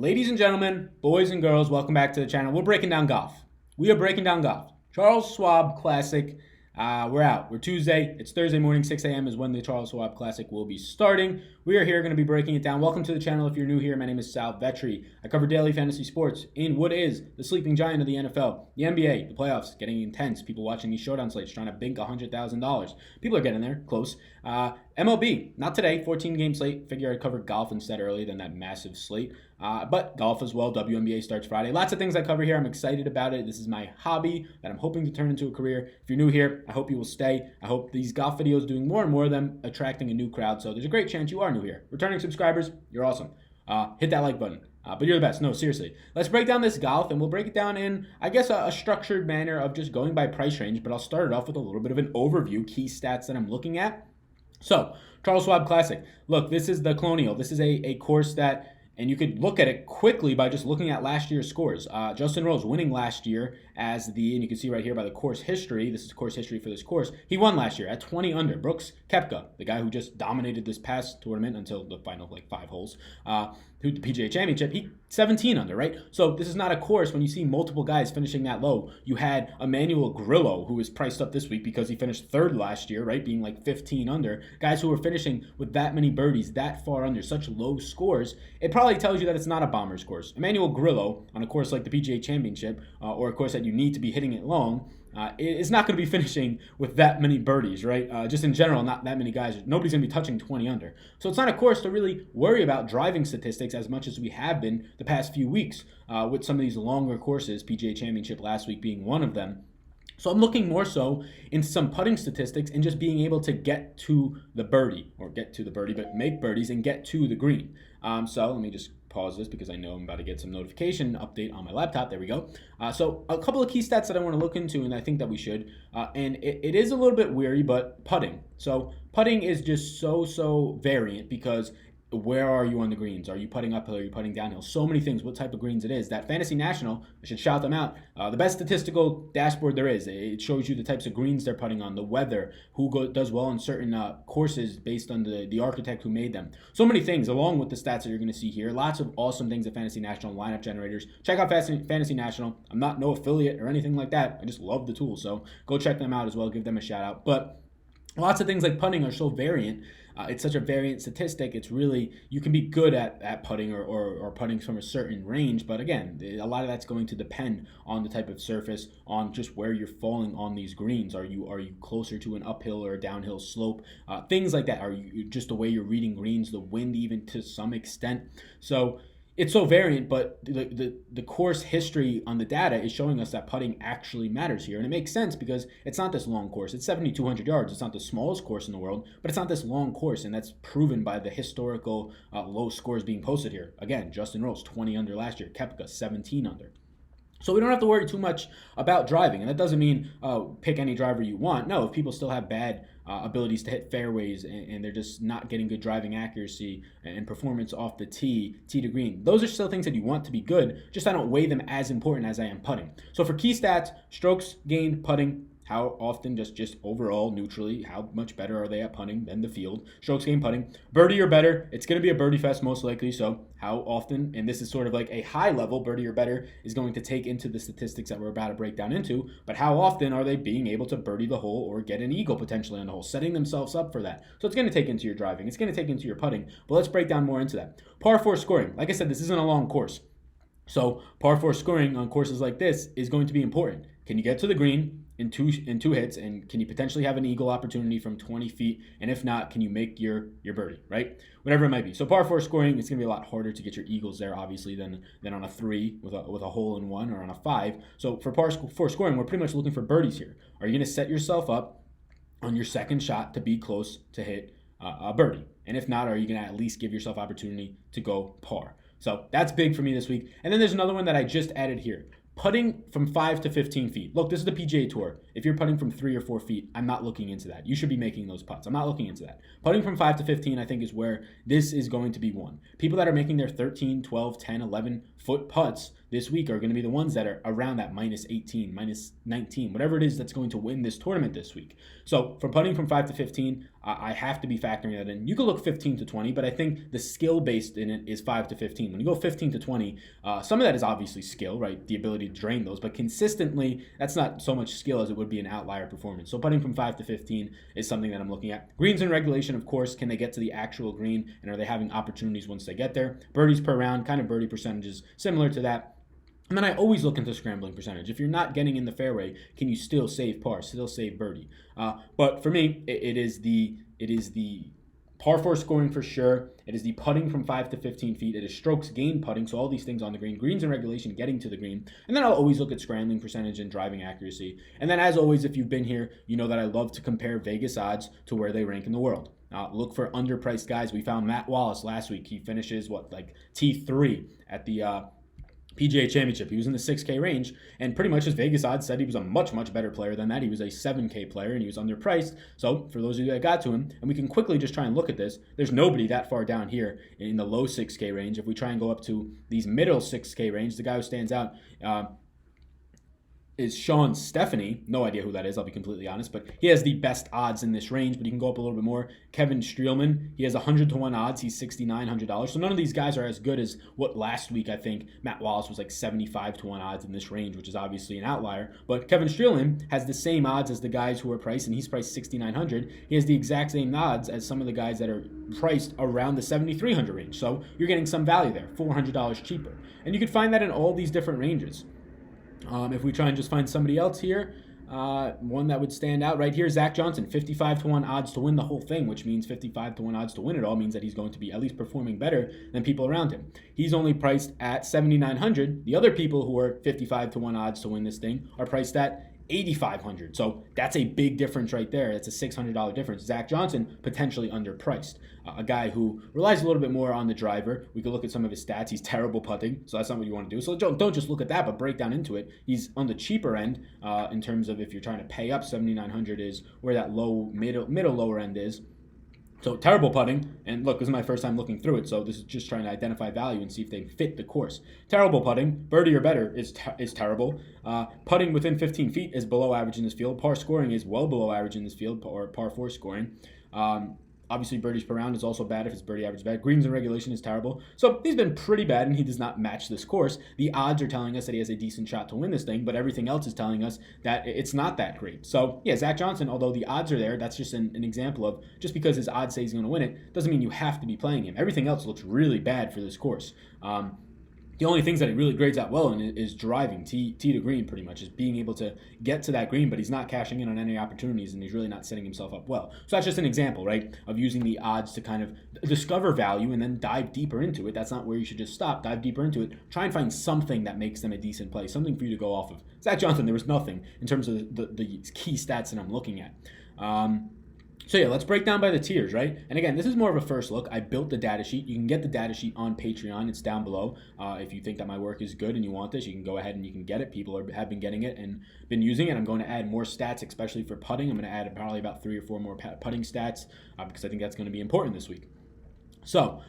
Ladies and gentlemen, boys and girls, welcome back to the channel. We're breaking down golf. We are breaking down golf. Charles Schwab Classic. We're out. We're Tuesday. It's Thursday morning, 6 a.m. is when the Charles Schwab Classic will be starting. We are here going to be breaking it down. Welcome to the channel. If you're new here, my name is Sal Vetri. I cover daily fantasy sports in what is the sleeping giant of the NFL, the NBA, the playoffs, getting intense. People watching these showdown slates trying to bink $100,000. People are getting there, close. MLB, not today, 14-game slate. Figure I'd cover golf instead early than that massive slate. But golf as well. WNBA starts Friday. Lots of things I cover here. I'm excited about it. This is my hobby that I'm hoping to turn into a career. If you're new here, I hope you will stay. I hope these golf videos, doing more and more of them, attracting a new crowd. So there's a great chance you are new here. Returning subscribers, you're awesome. Hit that like button. But you're the best. No, seriously. Let's break down this golf, and we'll break it down in, I guess, a structured manner of just going by price range. But I'll start it off with a little bit of an overview, key stats that I'm looking at. So, Charles Schwab Classic. Look, this is the Colonial. This is a course that, and you could look at it quickly by just looking at last year's scores. Justin Rose winning last year and you can see right here by the course history, this is course history for this course, he won last year at 20 under. Brooks Koepka, the guy who just dominated this past tournament until the final 5 holes, who the PGA Championship, he 17 under, right? So this is not a course when you see multiple guys finishing that low. You had Emmanuel Grillo, who was priced up this week because he finished third last year, right, being 15 under. Guys who were finishing with that many birdies, that far under, such low scores. It probably tells you that it's not a bomber's course. Emmanuel Grillo, on a course like the PGA Championship, or a course that you need to be hitting it long, is not going to be finishing with that many birdies, right? Just in general, not that many guys. Nobody's going to be touching 20 under. So it's not a course to really worry about driving statistics as much as we have been the past few weeks with some of these longer courses, PGA Championship last week being one of them. So I'm looking more so into some putting statistics and just being able to get to the birdie, but make birdies and get to the green. So let me just pause this because I know I'm about to get some notification update on my laptop. There we go. So a couple of key stats that I want to look into, and I think that we should. And it is a little bit weary, but putting. So putting is just so variant because where are you on the greens? Are you putting uphill? Are you putting downhill? So many things, what type of greens it is. That Fantasy National, I should shout them out, the best statistical dashboard there is. It shows you the types of greens they're putting on, the weather, who does well on certain courses based on the architect who made them. So many things, along with the stats that you're going to see here. Lots of awesome things at Fantasy National, lineup generators. Check out Fantasy National. I'm not no affiliate or anything like that. I just love the tool, so go check them out as well. Give them a shout out. But lots of things like putting are so variant. It's such a variant statistic. It's really, you can be good at putting or putting from a certain range. But again, a lot of that's going to depend on the type of surface, on just where you're falling on these greens. Are you closer to an uphill or a downhill slope? Things like that. Are you just the way you're reading greens, the wind even to some extent. So it's so variant, but the course history on the data is showing us that putting actually matters here. And it makes sense because it's not this long course. It's 7,200 yards. It's not the smallest course in the world, but it's not this long course. And that's proven by the historical low scores being posted here. Again, Justin Rose, 20 under last year. Koepka, 17 under. So we don't have to worry too much about driving. And that doesn't mean pick any driver you want. No, if people still have bad abilities to hit fairways and they're just not getting good driving accuracy and performance off the tee to green, those are still things that you want to be good. Just I don't weigh them as important as I am putting. So for key stats, strokes gained, putting, how often, just overall, neutrally, how much better are they at putting than the field? Strokes gained, putting. Birdie or better, it's going to be a birdie fest most likely, so how often, and this is sort of like a high level, birdie or better is going to take into the statistics that we're about to break down into, but how often are they being able to birdie the hole or get an eagle potentially on the hole, setting themselves up for that. So it's going to take into your driving, it's going to take into your putting, but let's break down more into that. Par 4 scoring, like I said, this isn't a long course. So par 4 scoring on courses like this is going to be important. Can you get to the green in two hits, and can you potentially have an eagle opportunity from 20 feet? And if not, can you make your birdie, right? Whatever it might be. So par 4 scoring, it's going to be a lot harder to get your eagles there, obviously, than on a 3 with a hole in 1 or on a 5. So for par 4 scoring, we're pretty much looking for birdies here. Are you going to set yourself up on your second shot to be close to hit a birdie? And if not, are you going to at least give yourself opportunity to go par? So that's big for me this week. And then there's another one that I just added here. Putting from 5 to 15 feet. Look, this is the PGA Tour. If you're putting from 3 or 4 feet, I'm not looking into that. You should be making those putts. I'm not looking into that. Putting from 5 to 15, I think, is where this is going to be one. People that are making their 13, 12, 10, 11 foot putts, this week are going to be the ones that are around that minus 18, minus 19, whatever it is that's going to win this tournament this week. So for putting from 5 to 15, I have to be factoring that in. You could look 15 to 20, but I think the skill based in it is 5 to 15. When you go 15 to 20, some of that is obviously skill, right? The ability to drain those, but consistently, that's not so much skill as it would be an outlier performance. So putting from 5 to 15 is something that I'm looking at. Greens in regulation, of course, can they get to the actual green, and are they having opportunities once they get there? Birdies per round, kind of birdie percentages similar to that. And then I always look into scrambling percentage. If you're not getting in the fairway, can you still save par, still save birdie? But for me, it is the par 4 scoring for sure. It is the putting from 5 to 15 feet. It is strokes gained putting, so all these things on the green. Greens in regulation, getting to the green. And then I'll always look at scrambling percentage and driving accuracy. And then as always, if you've been here, you know that I love to compare Vegas odds to where they rank in the world. Look for underpriced guys. We found Matt Wallace last week. He finishes, T3 at the PGA Championship. He was in the 6K range, and pretty much his Vegas odds said he was a much, much better player than that. He was a 7K player, and he was underpriced. So for those of you that got to him, and we can quickly just try and look at this, there's nobody that far down here in the low 6K range. If we try and go up to these middle 6K range, the guy who stands out is Sean Stephanie. No idea who that is, I'll be completely honest, but he has the best odds in this range, but you can go up a little bit more. Kevin Streelman, he has 100 to 1 odds. He's $6,900. So none of these guys are as good as what last week, I think, Matt Wallace was like 75 to 1 odds in this range, which is obviously an outlier. But Kevin Streelman has the same odds as the guys who are priced, and he's priced 6,900. He has the exact same odds as some of the guys that are priced around the 7,300 range. So you're getting some value there, $400 cheaper. And you can find that in all these different ranges. If we try and just find somebody else here, one that would stand out right here, Zach Johnson, 55 to 1 odds to win the whole thing, which means 55 to 1 odds to win it all means that he's going to be at least performing better than people around him. He's only priced at 7,900. The other people who are 55 to 1 odds to win this thing are priced at 8,500. So that's a big difference right there. That's a $600 difference. Zach Johnson, potentially underpriced. A guy who relies a little bit more on the driver. We could look at some of his stats. He's terrible putting, so that's not what you want to do. So don't just look at that, but break down into it. He's on the cheaper end in terms of if you're trying to pay up. 7,900 is where that middle lower end is. So terrible putting, and look, this is my first time looking through it, so this is just trying to identify value and see if they fit the course. Terrible putting, birdie or better is terrible. Putting within 15 feet is below average in this field. Par scoring is well below average in this field, or par 4 scoring. Obviously, birdies per round is also bad if it's birdie average bad. Greens in regulation is terrible. So he's been pretty bad, and he does not match this course. The odds are telling us that he has a decent shot to win this thing, but everything else is telling us that it's not that great. So, yeah, Zach Johnson, although the odds are there, that's just an example of just because his odds say he's going to win it, doesn't mean you have to be playing him. Everything else looks really bad for this course. The only things that he really grades out well in is driving, tee to green pretty much, is being able to get to that green, but he's not cashing in on any opportunities, and he's really not setting himself up well. So that's just an example, right, of using the odds to kind of discover value and then dive deeper into it. That's not where you should just stop. Dive deeper into it. Try and find something that makes them a decent play, something for you to go off of. Zach Johnson, there was nothing in terms of the key stats that I'm looking at. So yeah, let's break down by the tiers, right? And again, this is more of a first look. I built the data sheet. You can get the data sheet on Patreon. It's down below. If you think that my work is good and you want this, you can go ahead and you can get it. People have been getting it and been using it. I'm going to add more stats, especially for putting. I'm going to add probably about 3 or 4 more putting stats because I think that's going to be important this week. So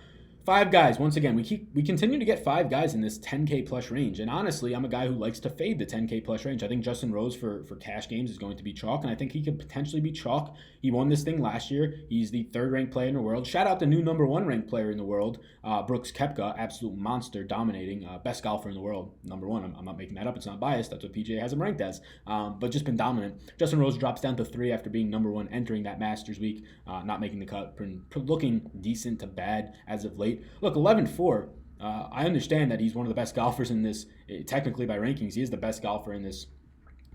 5 guys. Once again, we continue to get 5 guys in this 10K plus range. And honestly, I'm a guy who likes to fade the 10K plus range. I think Justin Rose for cash games is going to be chalk, and I think he could potentially be chalk. He won this thing last year. He's the 3rd ranked player in the world. Shout out the new number 1 ranked player in the world, Brooks Koepka, absolute monster, dominating, best golfer in the world, number 1. I'm not making that up. It's not biased. That's what PGA has him ranked as, but just been dominant. Justin Rose drops down to 3 after being number 1 entering that Masters week, not making the cut, looking decent to bad as of late. Look, 11-4. I understand that he's one of the best golfers in this. Technically, by rankings, he is the best golfer in this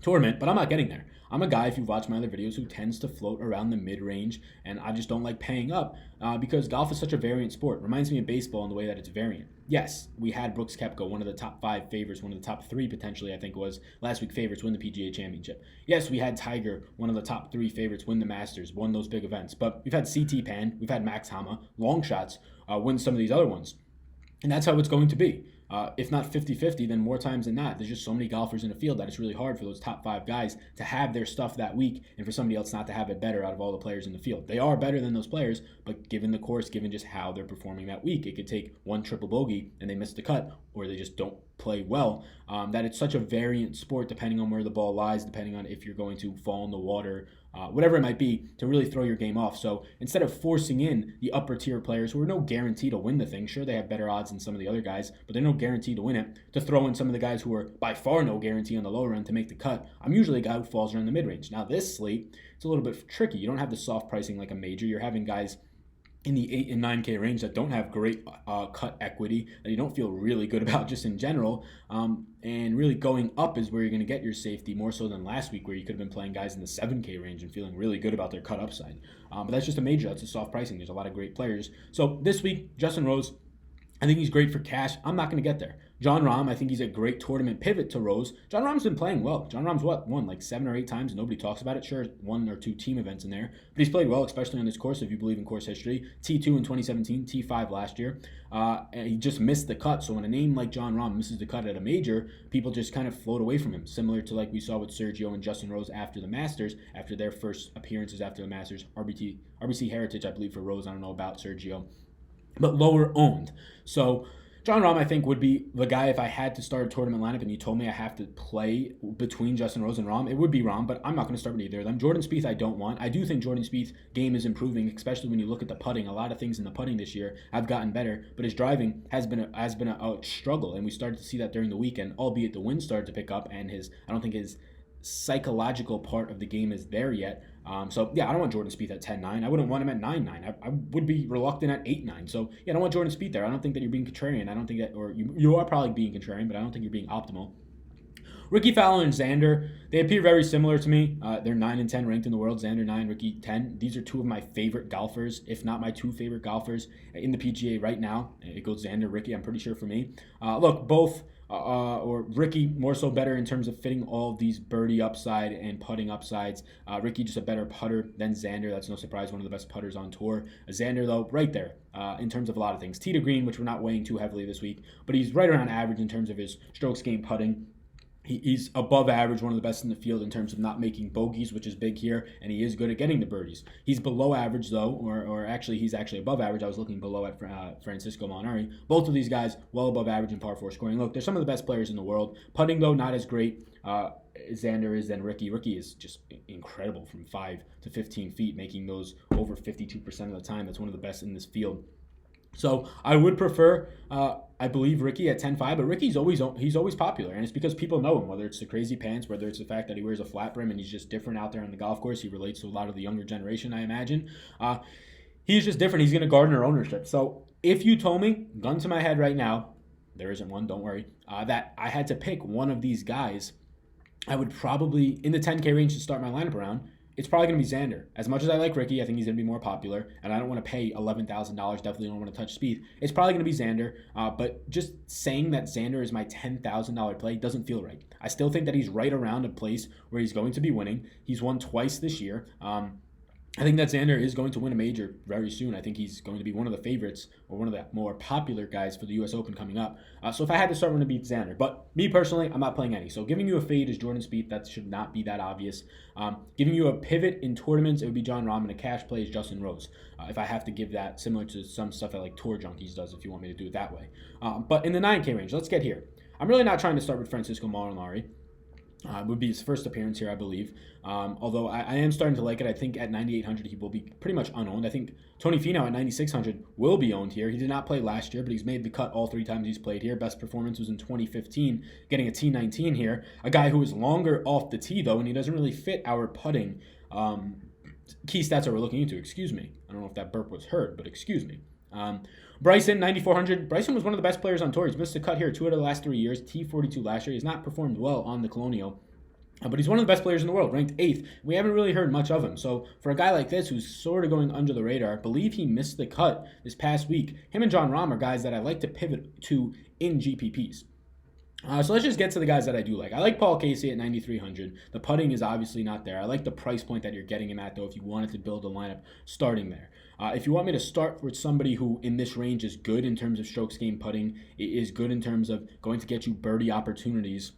tournament, but I'm not getting there. I'm a guy, if you've watched my other videos, who tends to float around the mid-range, and I just don't like paying up because golf is such a variant sport. It reminds me of baseball in the way that it's variant. Yes, we had Brooks Koepka, one of the top 5 favorites, one of the top 3 potentially, I think it was, last week favorites win the PGA Championship. Yes, we had Tiger, one of the top 3 favorites, win the Masters, won those big events. But we've had CT Pan, we've had Max Hama, long shots, win some of these other ones. And that's how it's going to be. if not 50-50, then more times than not. There's just so many golfers in the field that it's really hard for those top 5 guys to have their stuff that week and for somebody else not to have it better out of all the players in the field. They are better than those players, but given the course, given just how they're performing that week, it could take one triple bogey and they miss the cut, or they just don't play well. That it's such a variant sport depending on where the ball lies, depending on if you're going to fall in the water, whatever it might be, to really throw your game off. So instead of forcing in the upper tier players who are no guarantee to win the thing, sure, they have better odds than some of the other guys, but they're no guarantee to win it, to throw in some of the guys who are by far no guarantee on the lower end to make the cut, I'm usually a guy who falls around the mid-range. Now this slate, it's a little bit tricky. You don't have the soft pricing like a major. You're having guys in the 8 and 9K range that don't have great cut equity, that you don't feel really good about just in general. And really going up is where you're going to get your safety, more so than last week where you could have been playing guys in the 7K range and feeling really good about their cut upside. But that's just a major. That's a soft pricing. There's a lot of great players. So this week, Justin Rose, I think he's great for cash. I'm not going to get there. John Rahm, I think he's a great tournament pivot to Rose. John Rahm's been playing well. John Rahm's won like 7 or 8 times. Nobody talks about it. Sure, 1 or 2 team events in there. But he's played well, especially on this course, if you believe in course history. T2 in 2017, T5 last year. And he just missed the cut. So when a name like John Rahm misses the cut at a major, people just kind of float away from him. Similar to like we saw with Sergio and Justin Rose after the Masters, after their first appearances after the Masters. RBC Heritage, I believe, for Rose. I don't know about Sergio. But lower owned. So John Rahm, I think, would be the guy if I had to start a tournament lineup and you told me I have to play between Justin Rose and Rahm, it would be Rahm, but I'm not going to start with either of them. Jordan Spieth, I don't want. I do think Jordan Spieth's game is improving, especially when you look at the putting. A lot of things in the putting this year have gotten better, but his driving has been a struggle, and we started to see that during the weekend, albeit the wind started to pick up, and I don't think his psychological part of the game is there yet. So, yeah, I don't want Jordan Spieth at 10-9. I wouldn't want him at 9-9. I would be reluctant at 8-9. So, yeah, I don't want Jordan Spieth there. I don't think that you're being contrarian. I don't think that, or you are probably being contrarian, but I don't think you're being optimal. Ricky Fowler and Xander, they appear very similar to me. They're 9 and 10 ranked in the world. Xander 9, Ricky 10. These are 2 of my favorite golfers, if not my 2 favorite golfers in the PGA right now. It goes Xander, Ricky, I'm pretty sure for me. Look, both... or Ricky more so better in terms of fitting all of these birdie upside and putting upsides. Ricky just a better putter than Xander. That's no surprise, one of the best putters on tour. Xander, though, right there in terms of a lot of things. Tee to green, which we're not weighing too heavily this week, but he's right around average in terms of his strokes gained putting. He's above average, one of the best in the field in terms of not making bogeys, which is big here, and he is good at getting the birdies. He's below average, though, or actually he's actually above average. I was looking below at Francisco Molinari. Both of these guys well above average in par 4 scoring. Look, they're some of the best players in the world. Putting, though, not as great Xander is than Ricky. Ricky is just incredible from 5 to 15 feet, making those over 52% of the time. That's one of the best in this field. So I would prefer, I believe, Ricky at 10-5, but Ricky's always popular, and it's because people know him, whether it's the crazy pants, whether it's the fact that he wears a flat brim and he's just different out there on the golf course. He relates to a lot of the younger generation, I imagine. He's just different. He's going to garner ownership. So if you told me, gun to my head right now, there isn't one, don't worry, that I had to pick one of these guys, I would probably, in the 10K range to start my lineup around, it's probably going to be Xander. As much as I like Ricky, I think he's going to be more popular, and I don't want to pay $11,000. Definitely don't want to touch Spieth. It's probably going to be Xander, but just saying that Xander is my $10,000 play doesn't feel right. I still think that he's right around a place where he's going to be winning. He's won twice this year. I think that Xander is going to win a major very soon. I think he's going to be one of the favorites or one of the more popular guys for the U.S. Open coming up. So if I had to start, I'm going to beat Xander. But me personally, I'm not playing any. So giving you a fade is Jordan Spieth. That should not be that obvious. Giving you a pivot in tournaments, it would be John Rahm, and a cash play is Justin Rose. If I have to give that, similar to some stuff that like Tour Junkies does, if you want me to do it that way. But in the 9K range, let's get here. I'm really not trying to start with Francisco Molinari. Would be his first appearance here, I believe. Although I am starting to like it. I think at 9,800 he will be pretty much unowned. I think Tony Finau at 9,600 will be owned here. He did not play last year, but he's made the cut all 3 times he's played here. Best performance was in 2015, getting a T19 here. A guy who is longer off the tee, though, and he doesn't really fit our putting key stats that we're looking into. Excuse me. I don't know if that burp was heard, but excuse me. Bryson, 9,400. Bryson was one of the best players on tour. He's missed a cut here 2 out of the last 3 years. T42 last year. He's not performed well on the Colonial. But he's one of the best players in the world, ranked 8th. We haven't really heard much of him. So for a guy like this who's sort of going under the radar, I believe he missed the cut this past week. Him and John Rahm are guys that I like to pivot to in GPPs. So let's just get to the guys that I do like. I like Paul Casey at 9,300. The putting is obviously not there. I like the price point that you're getting him at, though, if you wanted to build a lineup starting there. If you want me to start with somebody who in this range is good in terms of strokes gained putting, is good in terms of going to get you birdie opportunities,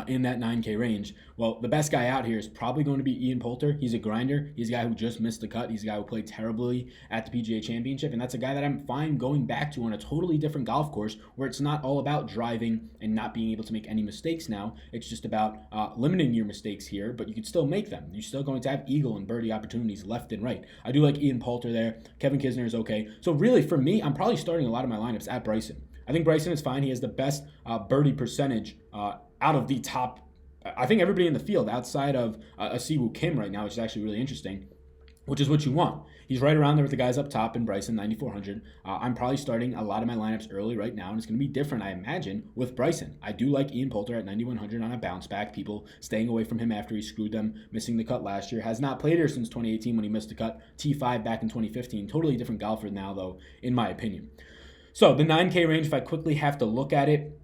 in that 9K range, well, the best guy out here is probably going to be Ian Poulter. He's a grinder. He's a guy who just missed the cut. He's a guy who played terribly at the PGA Championship, and that's a guy that I'm fine going back to on a totally different golf course where it's not all about driving and not being able to make any mistakes now. It's just about limiting your mistakes here, but you can still make them. You're still going to have eagle and birdie opportunities left and right. I do like Ian Poulter there. Kevin Kisner is okay. So really, for me, I'm probably starting a lot of my lineups at Bryson. I think Bryson is fine. He has the best birdie percentage out of the top, I think, everybody in the field outside of Siwoo Kim right now, which is actually really interesting, which is what you want. He's right around there with the guys up top in Bryson, 9,400. I'm probably starting a lot of my lineups early right now, and it's going to be different, I imagine, with Bryson. I do like Ian Poulter at 9,100 on a bounce back. People staying away from him after he screwed them, missing the cut last year. Has not played here since 2018 when he missed the cut. T5 back in 2015. Totally different golfer now, though, in my opinion. So the 9K range, if I quickly have to look at it,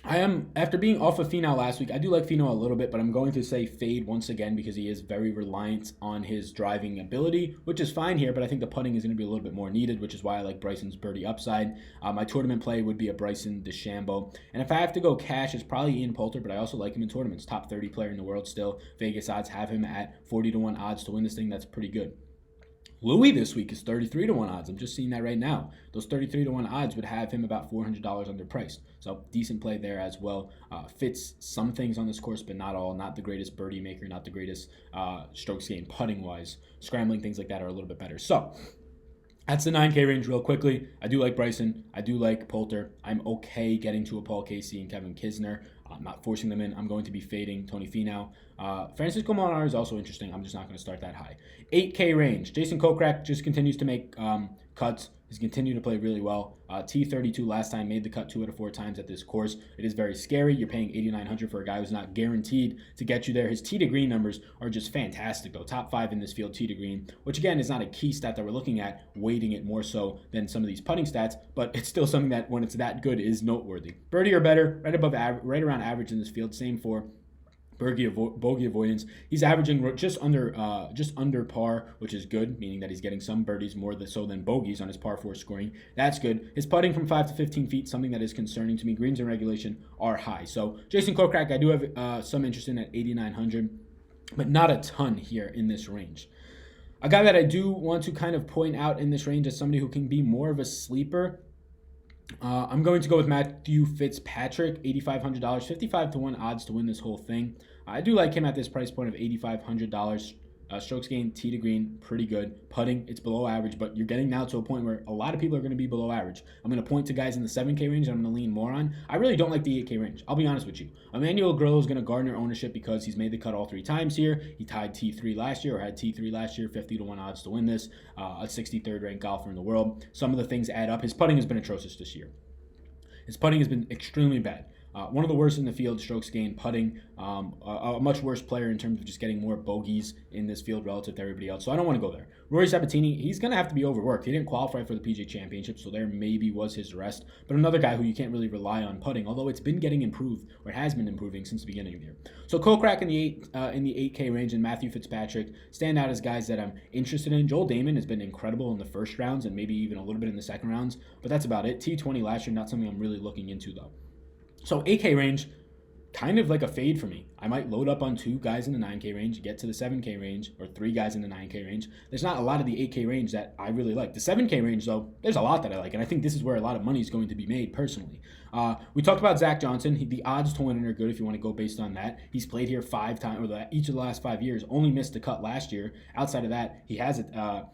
I am, after being off of Finau last week, I do like Finau a little bit, but I'm going to say fade once again because he is very reliant on his driving ability, which is fine here, but I think the putting is going to be a little bit more needed, which is why I like Bryson's birdie upside. My tournament play would be a Bryson DeChambeau. And if I have to go cash, it's probably Ian Poulter, but I also like him in tournaments. Top 30 player in the world still. Vegas odds have him at 40-1 odds to win this thing. That's pretty good. Louis this week is 33-1 odds. I'm just seeing that right now. Those 33-1 odds would have him about $400 underpriced. So decent play there as well. Fits some things on this course, but not all. Not the greatest birdie maker, not the greatest strokes gained putting wise. Scrambling, things like that are a little bit better. So that's the 9K range real quickly. I do like Bryson. I do like Poulter. I'm okay getting to a Paul Casey and Kevin Kisner. I'm not forcing them in. I'm going to be fading Tony Finau. Francisco Molinari is also interesting. I'm just not going to start that high. 8K range. Jason Kokrak just continues to make cuts. He's continued to play really well. T32 last time, made the cut 2 out of 4 times at this course. It is very scary. You're paying $8,900 for a guy who's not guaranteed to get you there. His tee to green numbers are just fantastic, though. Top 5 in this field, tee to green, which again is not a key stat that we're looking at, weighting it more so than some of these putting stats, but it's still something that when it's that good is noteworthy. Birdie or better, right around average in this field. Same for bogey avoidance. He's averaging just under par, which is good, meaning that he's getting some birdies more so than bogeys on his par 4 scoring. That's good. His putting from 5 to 15 feet, something that is concerning to me. Greens in regulation are high. So Jason Kokrak, I do have some interest in at 8,900, but not a ton here in this range. A guy that I do want to kind of point out in this range as somebody who can be more of a sleeper, I'm going to go with Matthew Fitzpatrick, $8,500, 55-1 odds to win this whole thing. I do like him at this price point of $8,500. Strokes gained, tee to green, pretty good. Putting, it's below average, but you're getting now to a point where a lot of people are going to be below average. I'm going to point to guys in the 7K range that I'm going to lean more on. I really don't like the 8K range. I'll be honest with you. Emmanuel Grillo is going to garner ownership because he's made the cut all 3 times here. He tied T3 last year, or had T3 last year, 50-1 odds to win this. A 63rd ranked golfer in the world. Some of the things add up. His putting has been atrocious this year. His putting has been extremely bad. One of the worst in the field, strokes gained, putting. A much worse player in terms of just getting more bogeys in this field relative to everybody else. So I don't want to go there. Rory Sabatini, he's going to have to be overworked. He didn't qualify for the PGA Championship, so there maybe was his rest. But another guy who you can't really rely on putting, although it's been getting improved, or it has been improving since the beginning of the year. So Kokrak in the 8K range and Matthew Fitzpatrick stand out as guys that I'm interested in. Joel Damon has been incredible in the first rounds and maybe even a little bit in the second rounds, but that's about it. T20 last year, not something I'm really looking into though. So 8K range, kind of like a fade for me. I might load up on 2 guys in the 9K range, get to the 7K range, or 3 guys in the 9K range. There's not a lot of the 8K range that I really like. The 7K range, though, there's a lot that I like, and I think this is where a lot of money is going to be made personally. We talked about Zach Johnson. The odds to win are good if you want to go based on that. He's played here 5 times, or each of the last 5 years, only missed the cut last year. Outside of that, he has a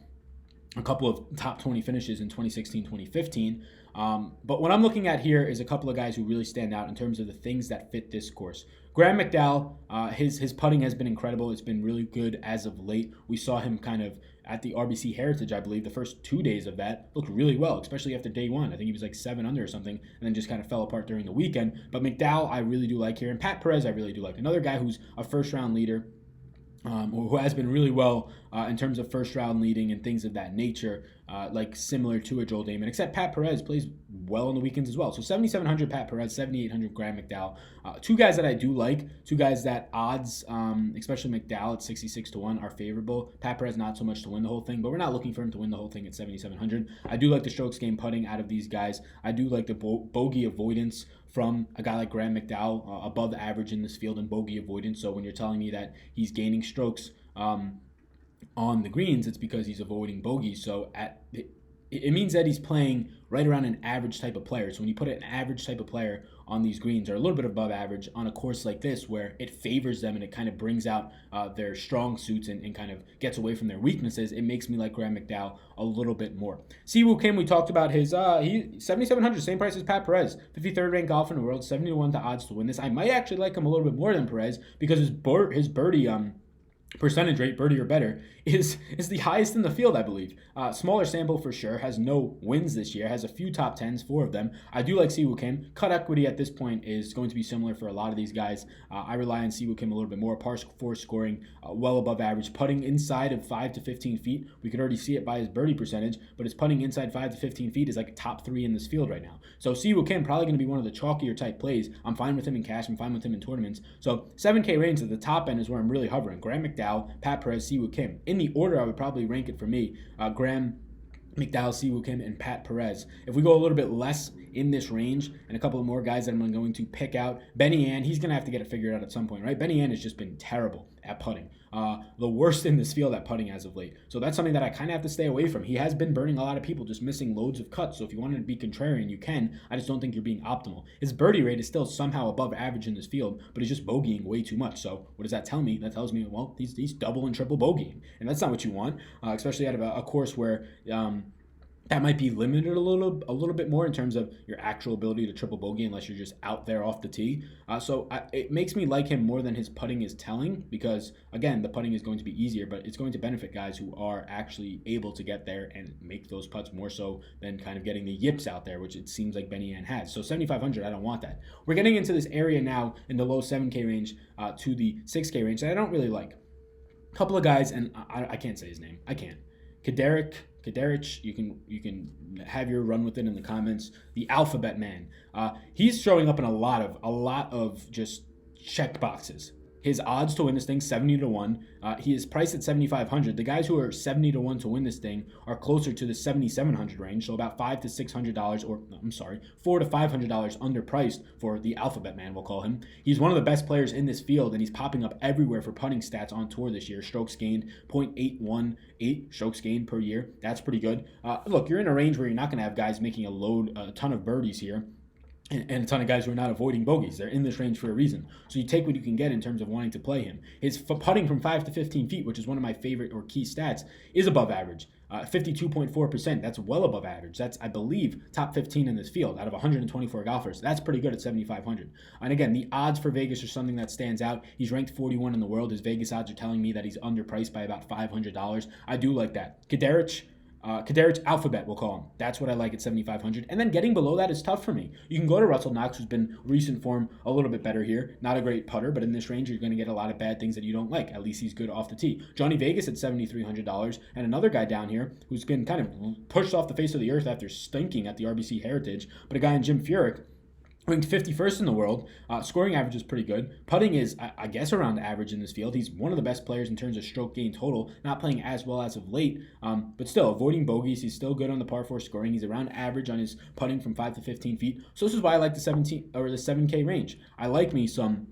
couple of top 20 finishes in 2016, 2015. But what I'm looking at here is a couple of guys who really stand out in terms of the things that fit this course. Graham McDowell, his putting has been incredible. It's been really good as of late. We saw him kind of at the RBC Heritage, I believe, the first 2 days of that looked really well, especially after day 1. I think he was like 7 under or something, and then just kind of fell apart during the weekend. But McDowell, I really do like here. And Pat Perez, I really do like. Another guy who's a first-round leader. Who has been really well in terms of first round leading and things of that nature. like similar to a Joel Damon, except Pat Perez plays well on the weekends as well. So 7,700 Pat Perez, 7,800 Graham McDowell. Two guys that I do like, two guys that odds, especially McDowell at 66 to 1, are favorable. Pat Perez not so much to win the whole thing, but we're not looking for him to win the whole thing at 7,700. I do like the strokes gained putting out of these guys. I do like the bogey avoidance from a guy like Graham McDowell, above average in this field in bogey avoidance. So when you're telling me that he's gaining strokes on the greens, it's because he's avoiding bogeys. So it means that he's playing right around an average type of player. So when you put an average type of player on these greens, or a little bit above average on a course like this where it favors them and it kind of brings out their strong suits and kind of gets away from their weaknesses, it makes me like Graham McDowell a little bit more. Siwoo Kim, we talked about his 7,700, same price as Pat Perez, 53rd ranked golfer in the world, 70 to 1 to odds to win this. I might actually like him a little bit more than Perez because his birdie percentage rate, birdie or better, is the highest in the field, I believe. Smaller sample for sure, has no wins this year, has a few top 10s, 4 of them. I do like Siwoo Kim. Cut equity at this point is going to be similar for a lot of these guys. I rely on Siwoo Kim a little bit more. Par 4 scoring well above average. Putting inside of 5 to 15 feet. We could already see it by his birdie percentage, but his putting inside 5 to 15 feet is like a top 3 in this field right now. So Siwoo Kim probably going to be one of the chalkier type plays. I'm fine with him in cash. I'm fine with him in tournaments. So 7K range at the top end is where I'm really hovering. Graham McDowell, Pat Perez, Siwoo Kim. In the order I would probably rank it for me, Graham McDowell, Siwoo Kim, and Pat Perez. If we go a little bit less in this range, and a couple of more guys that I'm going to pick out, Benny Ann, he's going to have to get it figured out at some point, right? Benny Ann has just been terrible at putting. The worst in this field at putting as of late. So that's something that I kind of have to stay away from. He has been burning a lot of people, just missing loads of cuts. So if you wanted to be contrarian, you can. I just don't think you're being optimal. His birdie rate is still somehow above average in this field, but he's just bogeying way too much. So what does that tell me? That tells me, well, he's double and triple bogeying. And that's not what you want, especially out of a course where that might be limited a little bit more in terms of your actual ability to triple bogey unless you're just out there off the tee. It makes me like him more than his putting is telling because, again, the putting is going to be easier, but it's going to benefit guys who are actually able to get there and make those putts more so than kind of getting the yips out there, which it seems like Benny Ann has. So 7,500, I don't want that. We're getting into this area now in the low 7K range to the 6K range that I don't really like. A couple of guys, and I can't say his name. I can't. Kaderich, you can have your run with it in the comments. The Alphabet Man, he's showing up in a lot of just check boxes. His odds to win this thing, 70 to 1. He is priced at 7,500. The guys who are 70 to 1 to win this thing are closer to the 7,700 range, so about $500 to $600, or I'm sorry, $400 to $500 underpriced for the Alphabet Man, we'll call him. He's one of the best players in this field, and he's popping up everywhere for putting stats on tour this year. Strokes gained, 0.818 strokes gained per year. That's pretty good. Look, you're in a range where you're not going to have guys making a ton of birdies here. And a ton of guys who are not avoiding bogeys. They're in this range for a reason. So you take what you can get in terms of wanting to play him. His putting from 5 to 15 feet, which is one of my favorite or key stats, is above average. 52.4%. That's well above average. That's, I believe, top 15 in this field out of 124 golfers. That's pretty good at 7,500. And again, the odds for Vegas are something that stands out. He's ranked 41 in the world. His Vegas odds are telling me that he's underpriced by about $500. I do like that. Kaderich Alphabet, we'll call him. That's what I like at 7,500. And then getting below that is tough for me. You can go to Russell Knox, who's been recent form a little bit better here. Not a great putter, but in this range, you're going to get a lot of bad things that you don't like. At least he's good off the tee. Johnny Vegas at $7,300. And another guy down here who's been kind of pushed off the face of the earth after stinking at the RBC Heritage. But a guy in Jim Furyk, ranked 51st in the world. Scoring average is pretty good. Putting is, I guess, around average in this field. He's one of the best players in terms of stroke gain total. Not playing as well as of late, but still avoiding bogeys. He's still good on the par 4 scoring. He's around average on his putting from 5 to 15 feet. So this is why I like the 7K range. I like me some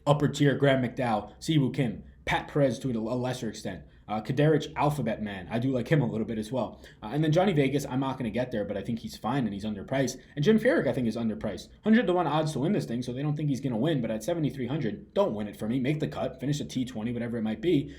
upper tier Graham McDowell, Siwoo Kim, Pat Perez to a lesser extent. Kaderich Alphabet Man, I do like him a little bit as well. And then Johnny Vegas, I'm not going to get there, but I think he's fine and he's underpriced. And Jim Furyk, I think, is underpriced. 100 to 1 odds to win this thing, so they don't think he's going to win. But at 7,300, don't win it for me. Make the cut, finish a T20, whatever it might be.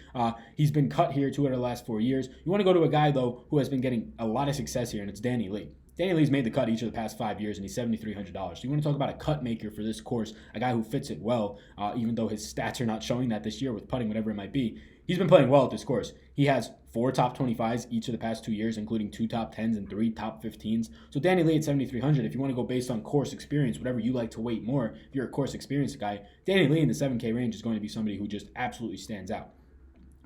He's been cut here 2 out of the last 4 years. You want to go to a guy, though, who has been getting a lot of success here, and it's Danny Lee. Danny Lee's made the cut each of the past 5 years, and he's $7,300. So you want to talk about a cut maker for this course, a guy who fits it well, even though his stats are not showing that this year with putting, whatever it might be. He's been playing well at this course. He has 4 top 25s each of the past 2 years, including 2 top 10s and 3 top 15s. So Danny Lee at 7,300, if you want to go based on course experience, whatever you like to weight more, if you're a course experience guy, Danny Lee in the 7K range is going to be somebody who just absolutely stands out.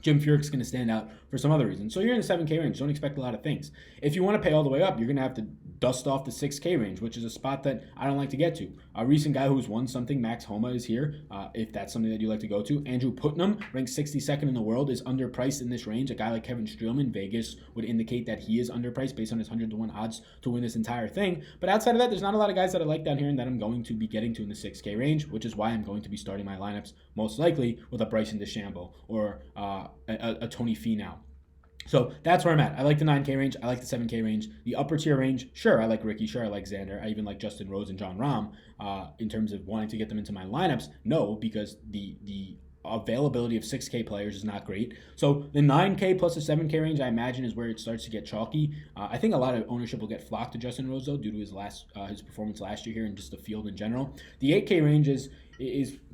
Jim Furyk's going to stand out for some other reasons. So you're in the 7K range. Don't expect a lot of things. If you want to pay all the way up, you're going to have to dust off the 6K range, which is a spot that I don't like to get to. A recent guy who's won something, Max Homa, is here, if that's something that you like to go to. Andrew Putnam, ranked 62nd in the world, is underpriced in this range. A guy like Kevin Streelman, Vegas would indicate that he is underpriced based on his 100-to-1 odds to win this entire thing. But outside of that, there's not a lot of guys that I like down here and that I'm going to be getting to in the 6K range, which is why I'm going to be starting my lineups most likely with a Bryson DeChambeau or a Tony Finau. So that's where I'm at. I like the 9K range. I like the 7K range. The upper tier range, sure, I like Ricky. Sure, I like Xander. I even like Justin Rose and John Rahm. In terms of wanting to get them into my lineups, no, because the availability of 6K players is not great. So the 9K plus the 7K range, I imagine, is where it starts to get chalky. I think a lot of ownership will get flocked to Justin Rose, though, due to his performance last year here and just the field in general. The 8K range is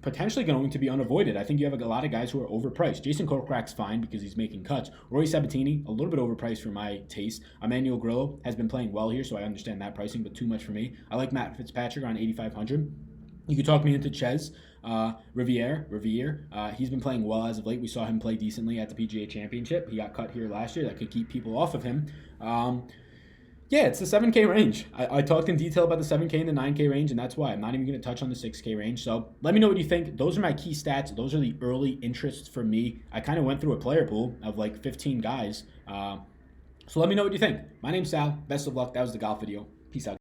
potentially going to be unavoided. I think you have a lot of guys who are overpriced. Jason Kokrak's fine because he's making cuts. Roy Sabatini, a little bit overpriced for my taste. Emmanuel Grillo has been playing well here, so I understand that pricing, but too much for me. I like Matt Fitzpatrick on 8,500. You could talk me into Ches Riviere. He's been playing well as of late. We saw him play decently at the PGA Championship. He got cut here last year. That could keep people off of him. Yeah, it's the 7K range. I talked in detail about the 7K and the 9K range, and that's why I'm not even going to touch on the 6K range. So let me know what you think. Those are my key stats. Those are the early interests for me. I kind of went through a player pool of like 15 guys. So let me know what you think. My name's Sal. Best of luck. That was the golf video. Peace out.